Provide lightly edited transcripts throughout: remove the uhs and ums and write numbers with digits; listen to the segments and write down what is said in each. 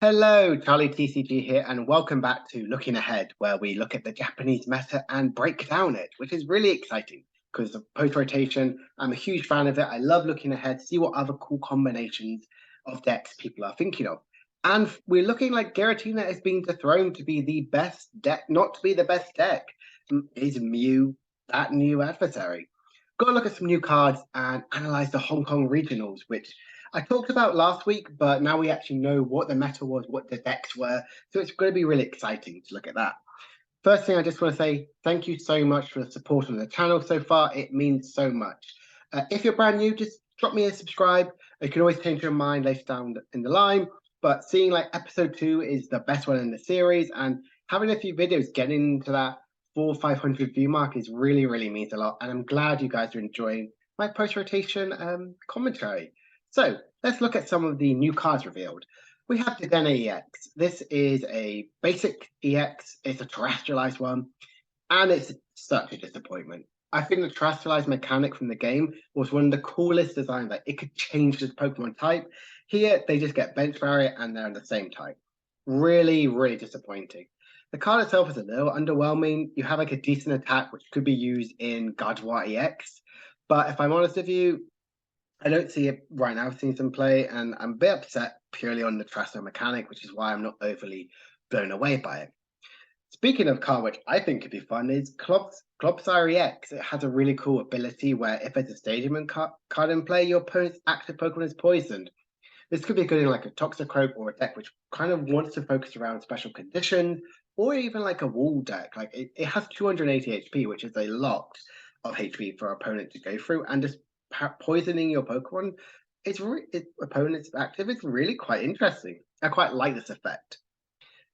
Hello, Charlie TCG here, and welcome back to Looking Ahead, where we look at the Japanese meta and break down it, which is really exciting because of post-rotation. I'm a huge fan of it. I love looking ahead, see what other cool combinations of decks people are thinking of. And we're looking like Giratina is being dethroned to be the best deck, not to be the best deck. Is Mew that new adversary? Got to look at some new cards and analyze the Hong Kong regionals, which I talked about last week, but now we actually know what the meta was, what the decks were. So it's going to be really exciting to look at that. First thing I just want to say, thank you so much for the support on the channel so far. It means so much. If you're brand new, just drop me a subscribe. You can always change your mind later down in the line. But seeing like episode 2 is the best one in the series, and having a few videos getting into that 400-500 view mark is really means a lot. And I'm glad you guys are enjoying my post-rotation commentary. So let's look at some of the new cards revealed. We have the Dena EX. This is a basic EX. It's a terrestrialized one, and it's such a disappointment. I think the terrestrialized mechanic from the game was one of the coolest designs. Like, it could change the Pokemon type. Here, they just get bench barrier and they're in the same type. Really disappointing. The card itself is a little underwhelming. You have like a decent attack, which could be used in Gardevoir EX. But if I'm honest with you, I don't see it right now. I've seen some play, and I'm a bit upset purely on the terrestrial mechanic, which is why I'm not overly blown away by it. Speaking of card, which I think could be fun, is Clobsire EX. It has a really cool ability where if there's a stadium card in play, your opponent's active Pokemon is poisoned. This could be good in like a Toxicroak or a deck which kind of wants to focus around special conditions, or even like a wall deck. Like it has 280 HP, which is a lot of HP for our opponent to go through, and just poisoning your Pokemon, its opponent's active, is really quite interesting. I quite like this effect.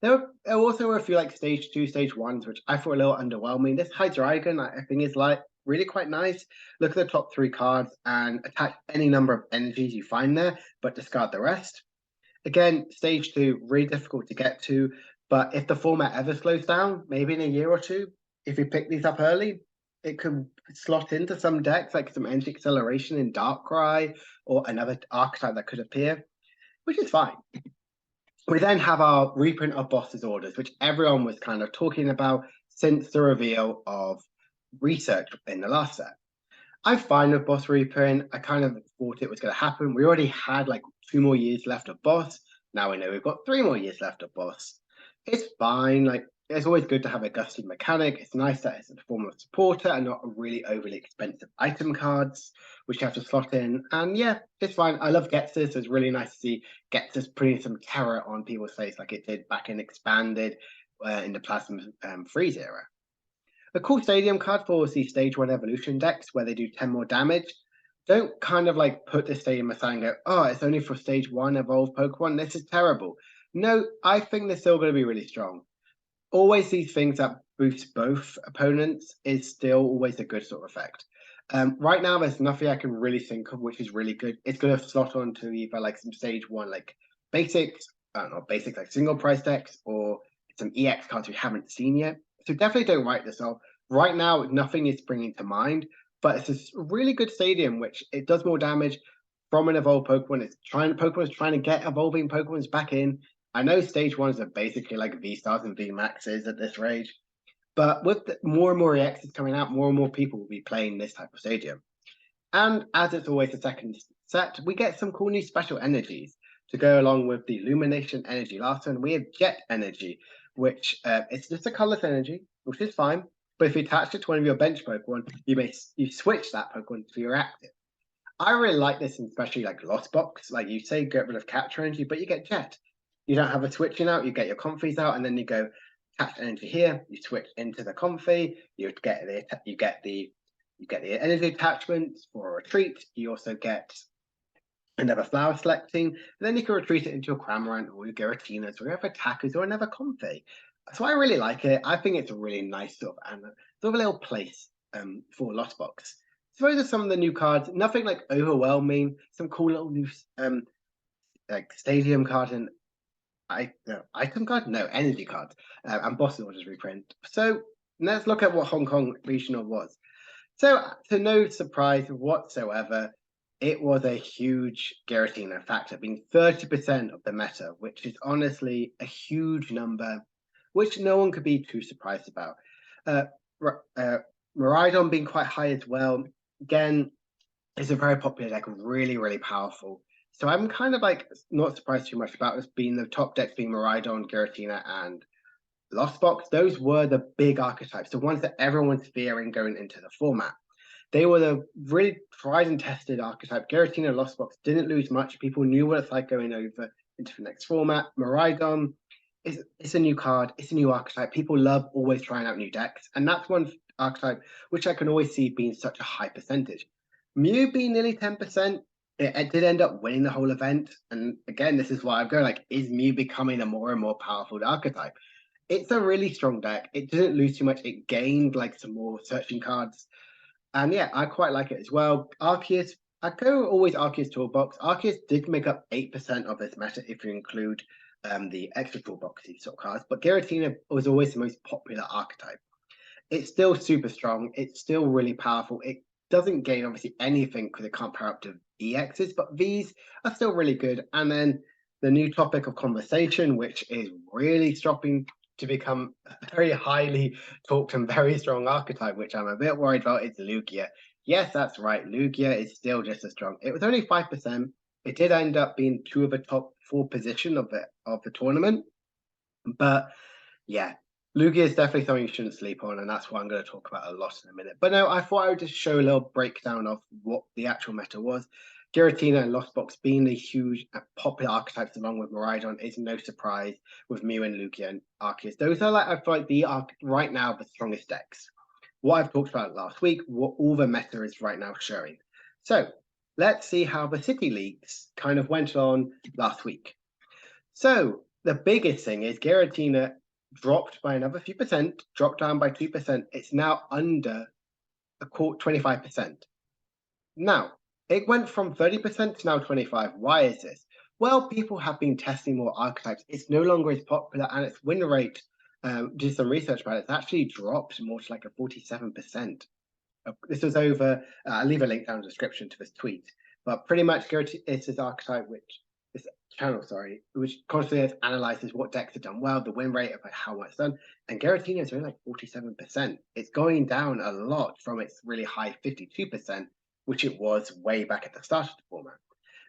There also were a few like stage 2, stage 1s, which I thought a little underwhelming. This Hydreigon, I think, is like really quite nice. Look at the top 3 cards and attack any number of energies you find there, but discard the rest. Again, stage 2, really difficult to get to, but if the format ever slows down, maybe in a year or two, if you pick these up early, it could slot into some decks, like some energy acceleration in Darkrai or another archetype that could appear, which is fine. We then have our reprint of Boss's Orders, which everyone was kind of talking about since the reveal of research in the last set. I'm fine with Boss reprint. I kind of thought it was going to happen. We already had like 2 more years left of Boss. Now we know we've got 3 more years left of Boss. It's fine. Like, it's always good to have a gusty mechanic. It's nice that it's a form of supporter and not a really overly expensive item cards, which you have to slot in. And yeah, it's fine. I love Ghetsis, so it's really nice to see Ghetsis putting some terror on people's face like it did back in Expanded in the Plasma Freeze era. A cool stadium card for the Stage 1 Evolution decks where they do 10 more damage. Don't kind of like put the stadium aside and go, oh, it's only for Stage 1 evolved Pokemon. This is terrible. No, I think they're still going to be really strong. Always these things that boost both opponents is still always a good sort of effect. Right now, there's nothing I can really think of which is really good. It's going to slot onto either like some Stage 1 like basics, not basics like single price decks, or some EX cards we haven't seen yet. So definitely don't write this off. Right now, nothing is springing to mind, but it's a really good stadium, which it does more damage from an evolved Pokemon. Pokemon is trying to get evolving Pokemons back in. I know stage 1s are basically like V-Stars and V-Maxes at this rate, but with more and more EXs coming out, more and more people will be playing this type of stadium. And as it's always the second set, we get some cool new special energies to go along with the Illumination energy. Last one, we have Jet energy, which it's just a colorless energy, which is fine. But if you attach it to one of your bench Pokemon, you switch that Pokemon to your active. I really like this, especially like Lost Box. Like you say, get rid of capture energy, but you get Jet. You don't have a switching out. You get your Comfys out, and then you go attach energy here. You switch into the Comfy. You get the energy attachments for a retreat. You also get another flower selecting, and then you can retreat it into a Cramorant or your Giratinas or you have attackers or another Comfy. So I really like it. I think it's a really nice sort of a little place for Lost Box. So those are some of the new cards. Nothing like overwhelming. Some cool little new like stadium card and item card, no energy cards, and Boss Orders reprint. So let's look at what Hong Kong Regional was. So to no surprise whatsoever, it was a huge Giratina factor, being 30% of the meta, which is honestly a huge number, which no one could be too surprised about. Miraidon being quite high as well. Again, it's a very popular deck, really, really powerful. So I'm kind of like not surprised too much about this being the top decks being Miraidon, Giratina, and Lost Box. Those were the big archetypes, the ones that everyone's fearing going into the format. They were the really tried and tested archetype. Giratina and Lost Box didn't lose much. People knew what it's like going over into the next format. Miraidon, it's a new card, it's a new archetype. People love always trying out new decks, and that's one archetype which I can always see being such a high percentage. Mew being nearly 10%, it did end up winning the whole event. And again, this is why I'm going like, is Mew becoming a more and more powerful archetype? It's a really strong deck. It didn't lose too much. It gained like some more searching cards. And yeah, I quite like it as well. Arceus, I go always Arceus Toolbox. Arceus did make up 8% of this meta if you include the extra toolboxy sort of cards. But Giratina was always the most popular archetype. It's still super strong. It's still really powerful. It doesn't gain obviously anything because it can't pair up to EXs, but Vs are still really good. And then the new topic of conversation, which is really stopping to become a very highly talked and very strong archetype, which I'm a bit worried about, is Lugia. Yes, that's right. Lugia is still just as strong. It was only 5%. It did end up being 2 of the top 4 position of the tournament. But yeah, Lugia is definitely something you shouldn't sleep on, and that's what I'm going to talk about a lot in a minute. But no, I thought I would just show a little breakdown of what the actual meta was. Giratina and Lost Box being the huge popular archetypes along with Miraidon is no surprise with Mew and Lugia and Arceus. Those are like, I feel like the right now the strongest decks. What I've talked about last week, what all the meta is right now showing. So let's see how the City Leagues kind of went on last week. So the biggest thing is Giratina dropped by another few percent, dropped down by 2%. It's now under a 25%. Now, it went from 30% to now 25%. Why is this? Well, people have been testing more archetypes. It's no longer as popular, and its win rate, did some research about it, it's actually dropped more to like a 47%. This was over, I'll leave a link down in the description to this tweet, but pretty much it's this archetype, this channel, which constantly analyzes what decks have done well, the win rate of how much it's done, and Giratina is only like 47%. It's going down a lot from its really high 52%, which it was way back at the start of the format.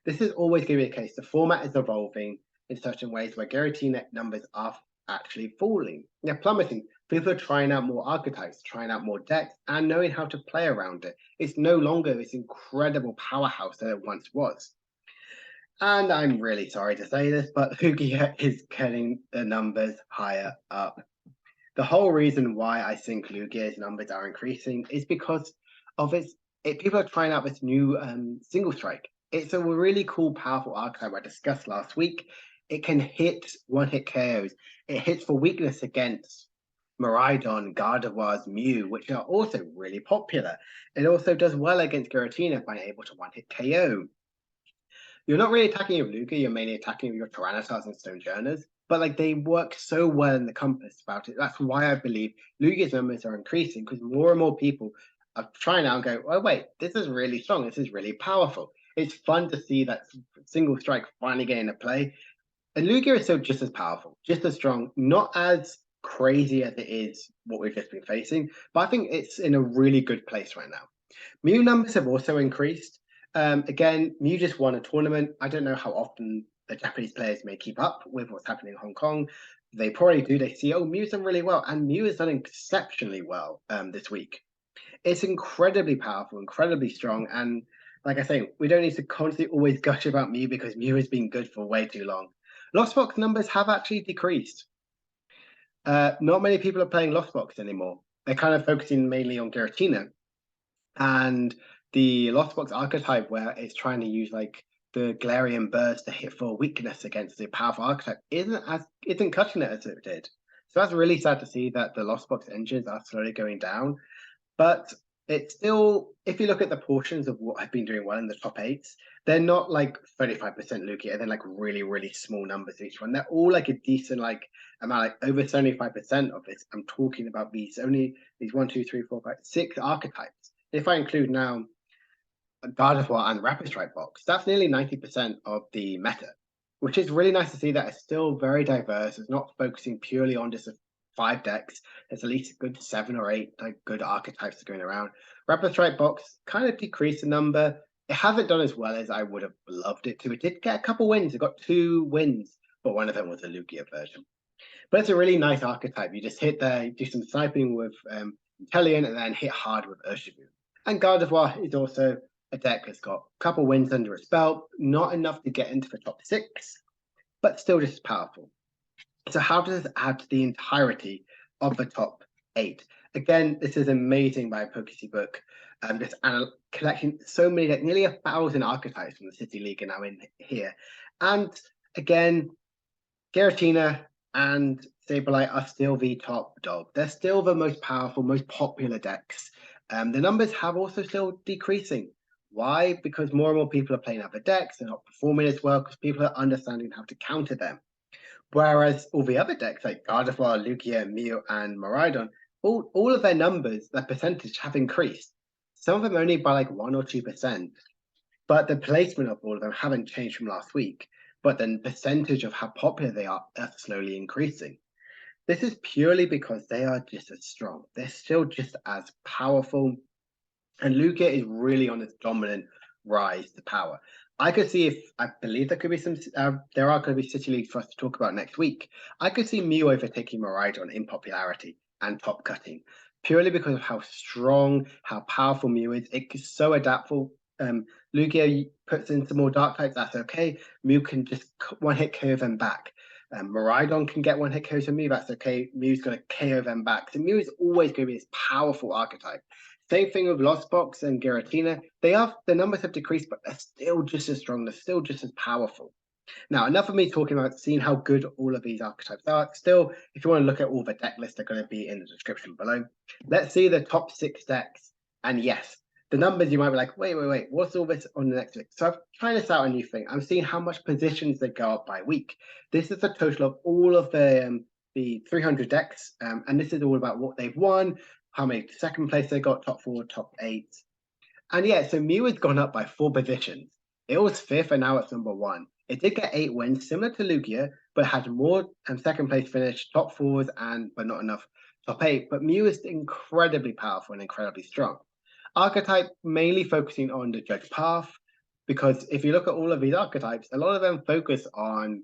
This is always going to be the case. The format is evolving in certain ways where Giratina numbers are actually falling. They're plummeting. People are trying out more archetypes, trying out more decks, and knowing how to play around it. It's no longer this incredible powerhouse that it once was. And I'm really sorry to say this, but Lugia is getting the numbers higher up. The whole reason why I think Lugia's numbers are increasing is because of people are trying out this new single strike. It's a really cool, powerful archetype I discussed last week. It can hit one-hit KOs. It hits for weakness against Miraidon, Gardevoirs, Mew, which are also really popular. It also does well against Giratina by able to one-hit KO. You're not really attacking with Lugia, you're mainly attacking with your Tyrannosaurs and Stonejourners, but like they work so well in the compass about it. That's why I believe Lugia's numbers are increasing, because more and more people are trying out and go, oh wait, this is really strong, this is really powerful. It's fun to see that single strike finally getting a play. And Lugia is still just as powerful, just as strong, not as crazy as it is what we've just been facing, but I think it's in a really good place right now. Mew numbers have also increased. Again, Mew just won a tournament. I don't know how often the Japanese players may keep up with what's happening in Hong Kong. They probably do. They see, oh, Mew's done really well, and Mew has done exceptionally well this week. It's incredibly powerful, incredibly strong, and like I say, we don't need to constantly always gush about Mew because Mew has been good for way too long. Lost Box numbers have actually decreased. Not many people are playing Lost Box anymore. They're kind of focusing mainly on Giratina, and the Lost Box archetype, where it's trying to use like the Galarian burst to hit for weakness against the powerful archetype, isn't cutting it as it did. So that's really sad to see that the Lost Box engines are slowly going down. But it's still, if you look at the portions of what I've been doing well in the top 8s, they're not like 35% Lugia. They're like really, really small numbers each one. They're all like a decent like amount, like over 75% of this. I'm talking about these 1, 2, 3, 4, 5, 6 archetypes. If I include now Gardevoir and Rapid Strike box. That's nearly 90% of the meta, which is really nice to see that it's still very diverse. It's not focusing purely on just 5 decks. There's at least a good 7 or 8 good archetypes going around. Rapid Strike box kind of decreased the number. It hasn't done as well as I would have loved it to. It did get a couple wins. It got 2 wins, but one of them was a Lugia version. But it's a really nice archetype. You just hit there, do some sniping with Inteleon, and then hit hard with Urshifu. And Gardevoir is also a deck that's got a couple wins under its belt, not enough to get into the top 6, but still just as powerful. So how does it add to the entirety of the top 8? Again, this is amazing by Pokesi Book. Just collecting so many, like nearly 1,000 archetypes from the City League are now in here. And again, Giratina and Sableye are still the top dog. They're still the most powerful, most popular decks. The numbers have also still decreasing. Why? Because more and more people are playing other decks. They're not performing as well because people are understanding how to counter them. Whereas all the other decks like Gardevoir, Lugia, Mew, and Miraidon, all of their numbers, their percentage have increased. Some of them only by like 1 or 2%. But the placement of all of them haven't changed from last week. But the percentage of how popular they are slowly increasing. This is purely because they are just as strong. They're still just as powerful. And Lugia is really on its dominant rise to power. I could see I believe there could be some, there are going to be City Leagues for us to talk about next week. I could see Mew overtaking Miraidon in popularity and top cutting, purely because of how strong, how powerful Mew is. It's so adaptable. Lugia puts in some more dark types, that's okay. Mew can just one-hit KO them back. Miraidon can get one-hit KOs from Mew, that's okay. Mew's going to KO them back. So Mew is always going to be this powerful archetype. Same thing with Lost Box and Giratina. The numbers have decreased, but they're still just as strong. They're still just as powerful. Now, enough of me talking about seeing how good all of these archetypes are. Still, if you want to look at all the deck lists, they're going to be in the description below. Let's see the top 6 decks. And yes, the numbers you might be like, wait, what's all this on the next week? So I've tried this out a new thing. I'm seeing how much positions they go up by week. This is the total of all of the 300 decks, and this is all about what they've won, how many second place they got, top 4, top 8. And yeah, so Mew has gone up by 4 positions. It was 5th and now it's number 1. It did get 8 wins, similar to Lugia, but had more second place finish, top 4s, but not enough top 8. But Mew is incredibly powerful and incredibly strong. Archetype mainly focusing on the judge path, because if you look at all of these archetypes, a lot of them focus on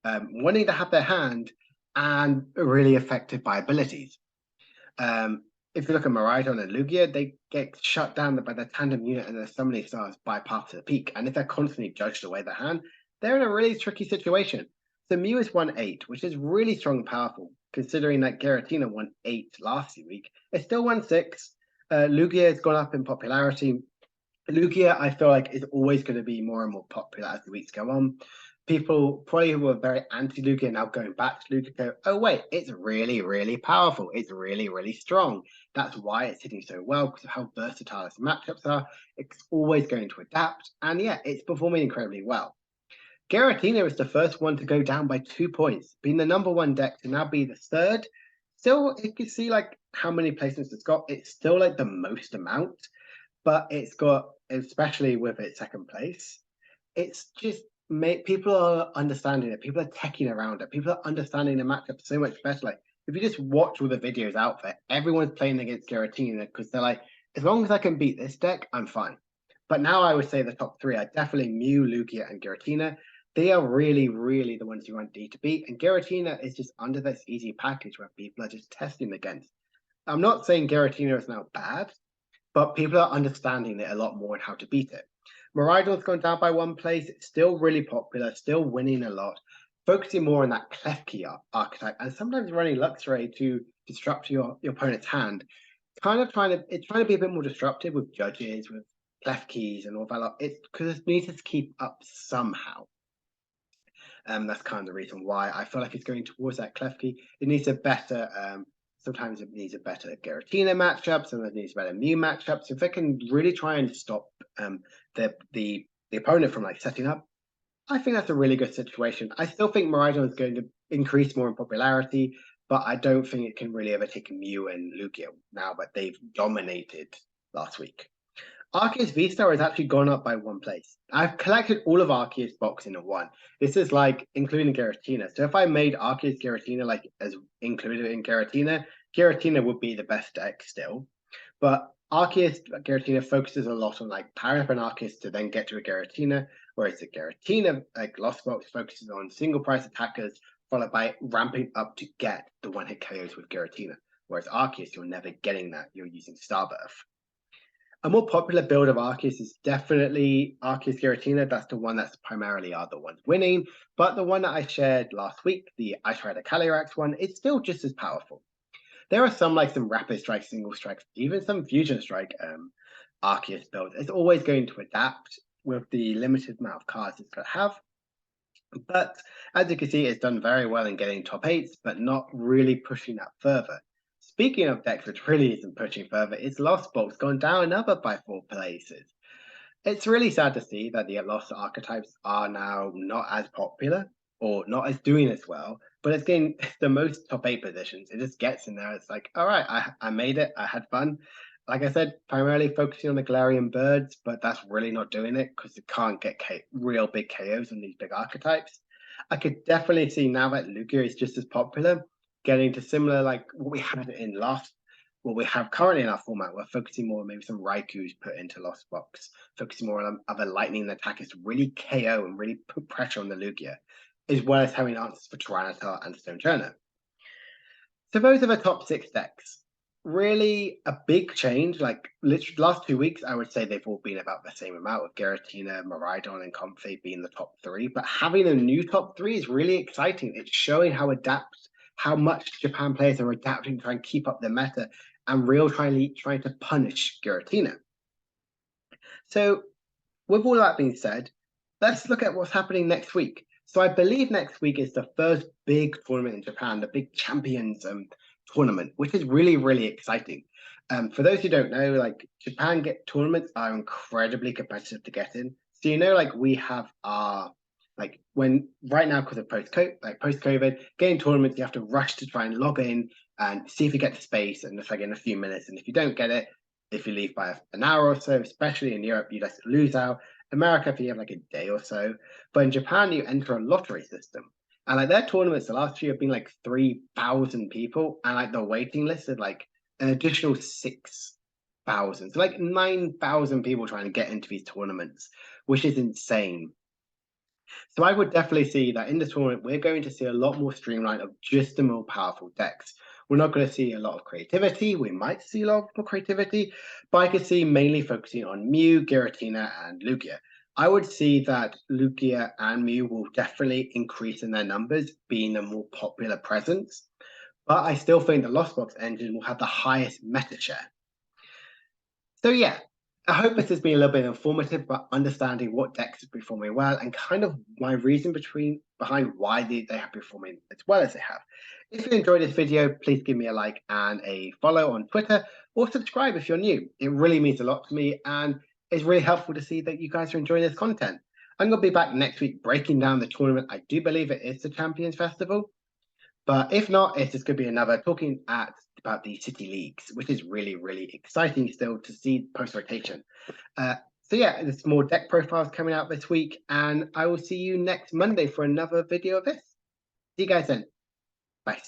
wanting to have their hand and really affected by abilities. If you look at Miraidon and Lugia, they get shut down by the tandem unit and their summoning stars by Path to the Peak. And if they're constantly judged away their hand, they're in a really tricky situation. So Mew is 1-8, which is really strong and powerful, considering that Giratina won 8 last week. It's still 1-6. Lugia has gone up in popularity. Lugia, I feel like, is always going to be more and more popular as the weeks go on. People probably who were very anti-Lugia now going back to Lugia go, oh wait, it's really, really powerful. It's really, really strong. That's why it's hitting so well, because of how versatile its matchups are. It's always going to adapt. And yeah, it's performing incredibly well. Giratina is the first one to go down by 2 points, being the number 1 deck to now be the 3rd. Still, you can see like how many placements it's got. It's still like the most amount, but it's got, especially with its 2nd place, it's just people are understanding it. People are teching around it. People are understanding the matchup so much better. Like if you just watch all the videos out there, everyone's playing against Giratina because they're like, as long as I can beat this deck, I'm fine. But now I would say the top 3 are definitely Mew, Lugia, and Giratina. They are really, really the ones you want D to beat. And Giratina is just under this easy package where people are just testing against. I'm not saying Giratina is now bad, but people are understanding it a lot more and how to beat it. Miraidon's gone down by 1 place. It's still really popular, still winning a lot, focusing more on that Klefki archetype, and sometimes running Luxray to disrupt your opponent's hand. It's trying to be a bit more disruptive with judges, with Klefkis and all that. It's because it needs to keep up somehow. That's kind of the reason why I feel like it's going towards that Klefki. It needs a better sometimes it needs a better Giratina matchup, sometimes it needs a better Mew matchup. So if they can really try and stop the opponent from like setting up, I think that's a really good situation. I still think Miraidon is going to increase more in popularity, but I don't think it can really overtake Mew and Lugia now that they've dominated last week. Arceus V-Star has actually gone up by 1 place. I've collected all of Arceus box in a one. This is like including Giratina. So if I made Arceus Giratina like as included in Giratina, Giratina would be the best deck still. But Arceus Giratina focuses a lot on like powering up an Arceus to then get to a Giratina, whereas the Giratina like Lost Box focuses on single price attackers followed by ramping up to get the one-hit KOs with Giratina. Whereas Arceus, you're never getting that. You're using Starbirth. A more popular build of Arceus is definitely Arceus Giratina. That's the one that's primarily are the ones winning. But the one that I shared last week, the Ice Rider Calyrex one, is still just as powerful. There are some like some Rapid Strike, Single Strikes, even some Fusion Strike Arceus builds. It's always going to adapt with the limited amount of cards it's going to have. But as you can see, it's done very well in getting top 8s, but not really pushing that further. Speaking of decks which really isn't pushing further, it's Lost Box gone down another by 4 places. It's really sad to see that the Lost archetypes are now not as popular or not as doing as well, but it's getting the most top 8 positions. It just gets in there. It's like, all right, I made it. I had fun. Like I said, primarily focusing on the Galarian birds, but that's really not doing it because it can't get real big KOs on these big archetypes. I could definitely see now that Lugia is just as popular, getting to similar like what we had in last, what we have currently in our format. We're focusing more on maybe some Raiku's put into Lost Box, focusing more on other lightning attackers to really KO and really put pressure on the Lugia, as well as having answers for Tyranitar and Stone Turner. So those are the top 6 decks. Really a big change. Like literally last 2 weeks, I would say they've all been about the same amount, with Giratina, Miraidon, and Comfey being the top 3. But having a new top 3 is really exciting. It's showing how much Japan players are adapting to try and keep up the meta and trying to punish Giratina. So with all that being said, let's look at what's happening next week. So I believe next week is the first big tournament in Japan, the big Champions tournament, which is really, really exciting. For those who don't know, like Japan tournaments are incredibly competitive to get in. So like we have our like when right now because of post-COVID, getting tournaments, you have to rush to try and log in and see if you get the space, and it's like in a few minutes. And if you don't get it, if you leave by an hour or so, especially in Europe, you just lose out. America, if you have like a day or so, but in Japan, you enter a lottery system. And like their tournaments, the last year have been like 3,000 people, and like the waiting list is like an additional 6,000. So like 9,000 people trying to get into these tournaments, which is insane. So I would definitely see that in the tournament, we're going to see a lot more streamline of just the more powerful decks. We're not going to see a lot of creativity. We might see a lot more creativity, but I could see mainly focusing on Mew, Giratina, and Lugia. I would see that Lugia and Mew will definitely increase in their numbers, being a more popular presence. But I still think the Lost Box engine will have the highest meta share. So yeah, I hope this has been a little bit informative about understanding what decks are performing well and kind of my reason behind why they have been performing as well as they have. If you enjoyed this video, please give me a like and a follow on Twitter, or subscribe if you're new. It really means a lot to me, and it's really helpful to see that you guys are enjoying this content. I'm going to be back next week breaking down the tournament. I do believe it is the Champions Festival. But if not, it's just going to be another talking about the city leagues, which is really, really exciting still to see post-rotation. So yeah, there's more deck profiles coming out this week, and I will see you next Monday for another video of this. See you guys then. Bye.